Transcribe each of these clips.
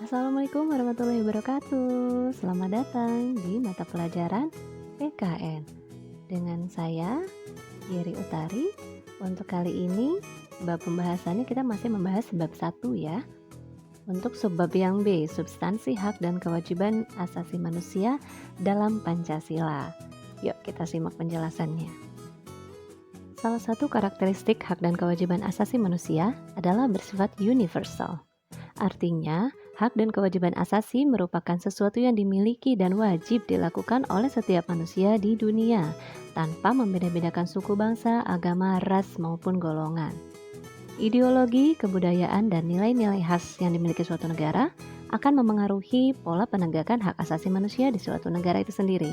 Assalamualaikum warahmatullahi wabarakatuh. Selamat datang di mata pelajaran PKN. Dengan saya, Yeri Utari. Untuk kali ini, bab pembahasannya kita masih membahas bab 1 ya. Untuk subbab yang B, substansi hak dan kewajiban asasi manusia dalam Pancasila. Yuk kita simak penjelasannya. Salah satu karakteristik hak dan kewajiban asasi manusia adalah bersifat universal. Artinya, hak dan kewajiban asasi merupakan sesuatu yang dimiliki dan wajib dilakukan oleh setiap manusia di dunia, tanpa membeda-bedakan suku bangsa, agama, ras, maupun golongan. Ideologi, kebudayaan, dan nilai-nilai khas yang dimiliki suatu negara akan memengaruhi pola penegakan hak asasi manusia di suatu negara itu sendiri.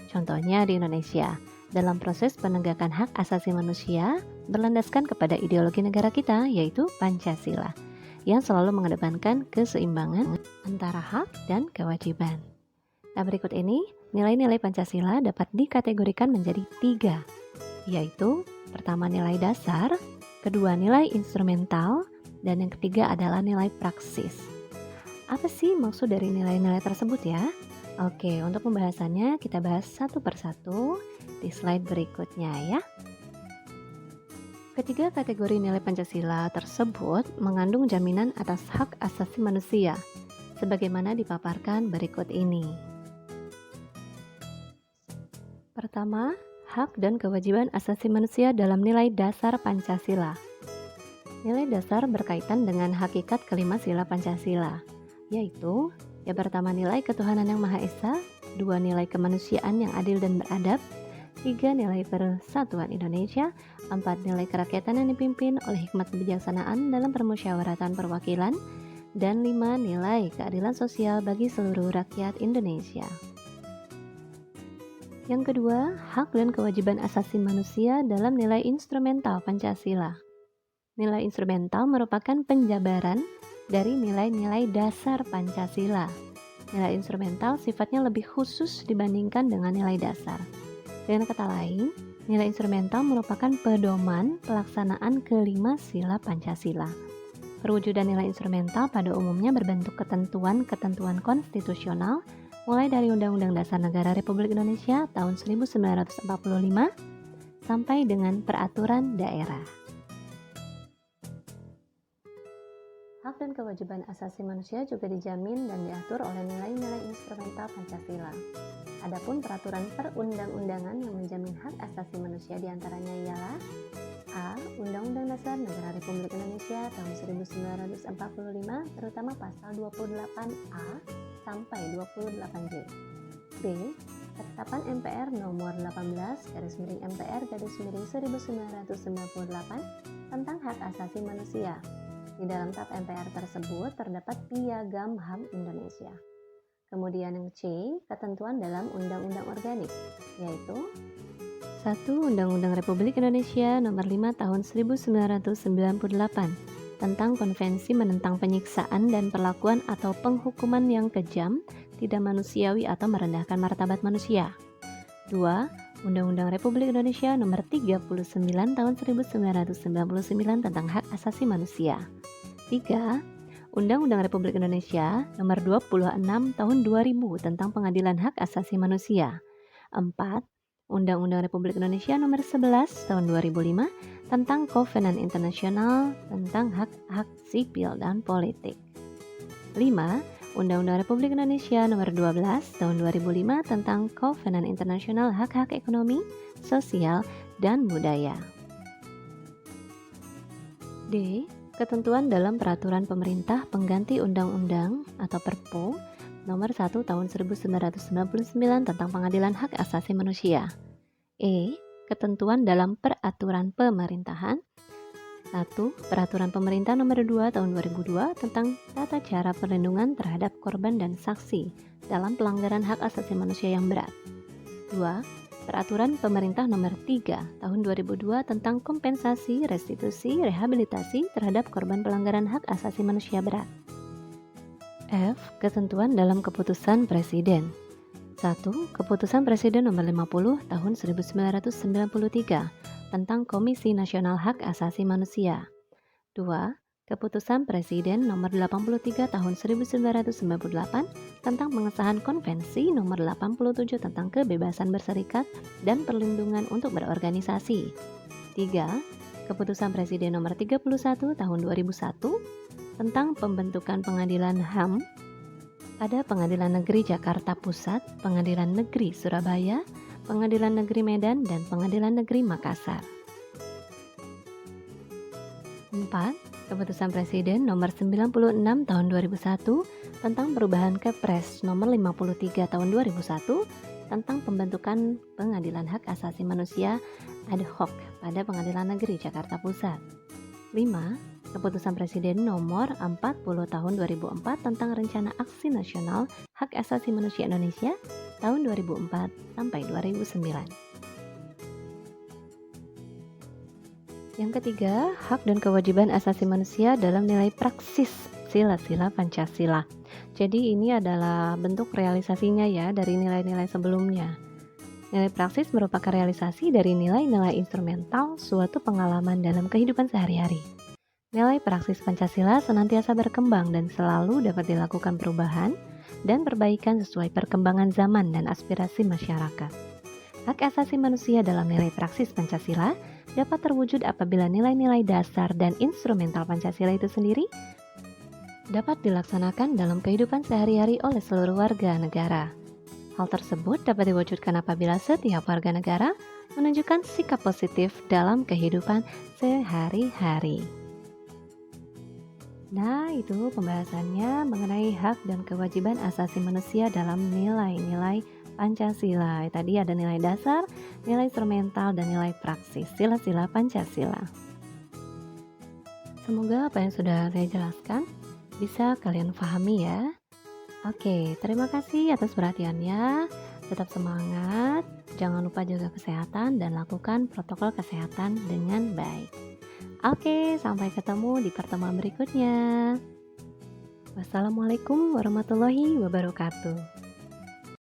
Contohnya di Indonesia, dalam proses penegakan hak asasi manusia berlandaskan kepada ideologi negara kita, yaitu Pancasila, yang selalu mengedepankan keseimbangan antara hak dan kewajiban. Nah, berikut ini nilai-nilai Pancasila dapat dikategorikan menjadi 3, yaitu pertama nilai dasar, kedua nilai instrumental, dan yang ketiga adalah nilai praksis. Apa sih maksud dari nilai-nilai tersebut ya? Oke, untuk pembahasannya kita bahas satu persatu di slide berikutnya ya. Ketiga kategori nilai Pancasila tersebut mengandung jaminan atas hak asasi manusia, sebagaimana dipaparkan berikut ini. Pertama, hak dan kewajiban asasi manusia dalam nilai dasar Pancasila. Nilai dasar berkaitan dengan hakikat kelima sila Pancasila, yaitu yang pertama nilai ketuhanan yang Maha Esa, dua nilai kemanusiaan yang adil dan beradab, 3 nilai persatuan Indonesia, 4 nilai kerakyatan yang dipimpin oleh hikmat kebijaksanaan dalam permusyawaratan perwakilan, dan 5 nilai keadilan sosial bagi seluruh rakyat Indonesia. Yang kedua, hak dan kewajiban asasi manusia dalam nilai instrumental Pancasila. Nilai instrumental merupakan penjabaran dari nilai-nilai dasar Pancasila. Nilai instrumental sifatnya lebih khusus dibandingkan dengan nilai dasar. Dengan kata lain, nilai instrumental merupakan pedoman pelaksanaan kelima sila Pancasila. Perwujudan nilai instrumental pada umumnya berbentuk ketentuan-ketentuan konstitusional, mulai dari Undang-Undang Dasar Negara Republik Indonesia tahun 1945 sampai dengan peraturan daerah. Hak dan kewajiban asasi manusia juga dijamin dan diatur oleh nilai-nilai instrumental Pancasila. Adapun peraturan perundang-undangan yang menjamin hak asasi manusia diantaranya ialah A. Undang-Undang Dasar Negara Republik Indonesia tahun 1945, terutama pasal 28A sampai 28J. B. Ketetapan MPR nomor 18/MPR/1998 tentang hak asasi manusia. Di dalam TAP MPR tersebut terdapat Piagam HAM Indonesia. Kemudian yang C, ketentuan dalam Undang-Undang Organik, yaitu 1. Undang-Undang Republik Indonesia Nomor 5 Tahun 1998 tentang Konvensi menentang penyiksaan dan perlakuan atau penghukuman yang kejam, tidak manusiawi atau merendahkan martabat manusia. 2. Undang-Undang Republik Indonesia Nomor 39 Tahun 1999 tentang Hak Asasi Manusia. 3. Undang-Undang Republik Indonesia Nomor 26 Tahun 2000 tentang Pengadilan Hak Asasi Manusia. 4. Undang-Undang Republik Indonesia Nomor 11 Tahun 2005 tentang Kovenan Internasional tentang Hak-Hak Sipil dan Politik. 5. Undang-Undang Republik Indonesia Nomor 12 Tahun 2005 tentang Kovenan Internasional Hak-Hak Ekonomi, Sosial, dan Budaya. D. Ketentuan dalam Peraturan Pemerintah Pengganti Undang-Undang atau Perpu Nomor 1 Tahun 1999 tentang Pengadilan Hak Asasi Manusia. E. Ketentuan dalam Peraturan Pemerintahan 1. Peraturan Pemerintah Nomor 2 Tahun 2002 tentang tata cara perlindungan terhadap korban dan saksi dalam pelanggaran hak asasi manusia yang berat. 2. Peraturan Pemerintah Nomor 3 Tahun 2002 tentang kompensasi, restitusi, rehabilitasi terhadap korban pelanggaran hak asasi manusia berat. F. Ketentuan dalam Keputusan Presiden. 1. Keputusan Presiden Nomor 50 Tahun 1993 tentang Komisi Nasional Hak Asasi Manusia. 2. Keputusan Presiden Nomor 83 Tahun 1998 tentang pengesahan Konvensi Nomor 87 tentang kebebasan berserikat dan perlindungan untuk berorganisasi. 3. Keputusan Presiden Nomor 31 Tahun 2001 tentang pembentukan pengadilan HAM pada Pengadilan Negeri Jakarta Pusat, Pengadilan Negeri Surabaya, Pengadilan Negeri Medan, dan Pengadilan Negeri Makassar. 4. Keputusan Presiden Nomor 96 Tahun 2001 tentang perubahan Kepres Nomor 53 Tahun 2001 tentang pembentukan Pengadilan Hak Asasi Manusia ad hoc pada Pengadilan Negeri Jakarta Pusat. 5. Keputusan Presiden Nomor 40 Tahun 2004 tentang Rencana Aksi Nasional Hak Asasi Manusia Indonesia tahun 2004 sampai 2009. Yang ketiga, hak dan kewajiban asasi manusia dalam nilai praksis sila-sila Pancasila. Jadi ini adalah bentuk realisasinya ya dari nilai-nilai sebelumnya. Nilai praksis merupakan realisasi dari nilai-nilai instrumental suatu pengalaman dalam kehidupan sehari-hari. Nilai praksis Pancasila senantiasa berkembang dan selalu dapat dilakukan perubahan dan perbaikan sesuai perkembangan zaman dan aspirasi masyarakat. Hak asasi manusia dalam nilai praksis Pancasila dapat terwujud apabila nilai-nilai dasar dan instrumental Pancasila itu sendiri dapat dilaksanakan dalam kehidupan sehari-hari oleh seluruh warga negara. Hal tersebut dapat diwujudkan apabila setiap warga negara menunjukkan sikap positif dalam kehidupan sehari-hari. Nah, itu pembahasannya mengenai hak dan kewajiban asasi manusia dalam nilai-nilai Pancasila. Tadi ada nilai dasar, nilai instrumental, dan nilai praksis, sila-sila Pancasila. Semoga apa yang sudah saya jelaskan bisa kalian pahami ya. Oke, terima kasih atas perhatiannya. Tetap semangat, jangan lupa jaga kesehatan dan lakukan protokol kesehatan dengan baik. Oke, sampai ketemu di pertemuan berikutnya. Wassalamualaikum warahmatullahi wabarakatuh.